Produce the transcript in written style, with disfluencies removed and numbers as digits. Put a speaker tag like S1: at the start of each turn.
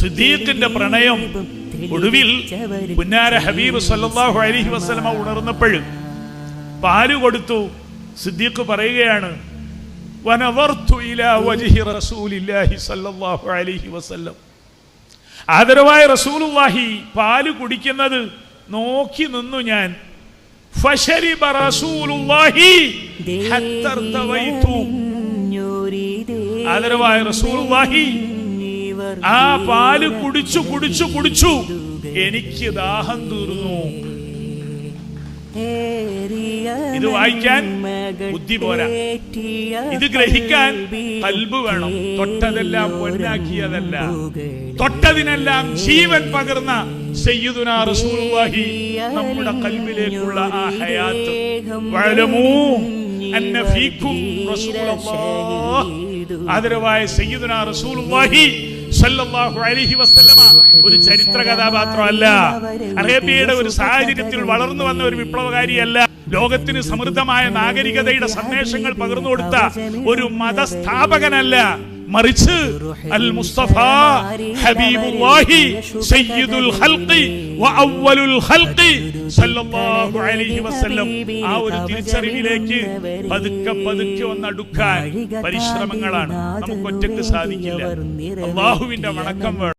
S1: സിദ്ദീഖിന്റെ പ്രണയം ഒടുവിൽ പുന്നാര ഹബീബ് സല്ലല്ലാഹു അലൈഹി വസല്ലമ ഉണർന്നപ്പോൾ പാല് കൊടുത്തു. സിദ്ദീഖ് പറയുകയാണ്, വനദർതു ഇലാ വജ്ഹി റസൂലില്ലാഹി സല്ലല്ലാഹു അലൈഹി വസല്ലം. ആദരവായ റസൂലുള്ളാഹി പാല് കുടിക്കുന്നത് നോക്കി നിന്നു ഞാൻ. ഫശരിബ റസൂലുള്ളാഹി ഹത്താ തവൈതു. ആദരവായ റസൂലുള്ളാഹി ആ പാല് കുടിച്ചു കുടിച്ചു കുടിച്ചു എനിക്ക് ദാഹം തീർന്നു. ഇത് വായിക്കാൻ ബുദ്ധി പോരാ, ഇത് ഗ്രഹിക്കാൻ ഖൽബ് വേണം. തൊട്ടതെല്ലാം പൊന്നാക്കിയതല്ല, തൊട്ടതിനെല്ലാം ജീവൻ പകർന്ന സയ്യിദുനാ റസൂലുള്ളാഹി നമ്മുടെ ഖൽബിലേക്കുള്ള ആ ഹയാത്ത്. വഅലമൂ അന്ന ഫീകും റസൂലുള്ളാഹ്. ആദരവായ സയ്യിദുനാ റസൂലുള്ളാഹി സല്ലല്ലാഹു അലൈഹി വസല്ലമ ഒരു ചരിത്ര കഥാപാത്രമല്ല, അറേബ്യയുടെ ഒരു സാഹചര്യത്തിൽ വളർന്നു വന്ന ഒരു വിപ്ലവകാരിയല്ല, ലോകത്തിന് സമൃദ്ധമായ നാഗരികതയുടെ സന്ദേശങ്ങൾ പകർന്നു കൊടുത്ത ഒരു മതസ്ഥാപകനല്ല, മറിച്ച് അൽ മുസ്തഫ ഹബീബുല്ലാഹി സയ്യിദുൽ ഖൽഖി വ അവ്വലുൽ ഖൽഖി സല്ലല്ലാഹു അലൈഹി വസല്ലം. ആ ഒരു തിരിച്ചറിവിലേക്ക് പതുക്കെ പതുക്കെ ഒന്നടുക്കാൻ പരിശ്രമങ്ങളാണ്. നമുക്ക് ഒറ്റയ്ക്ക് സാധിക്കില്ല. അല്ലാഹുവിന്റെ വണക്കം വേണം.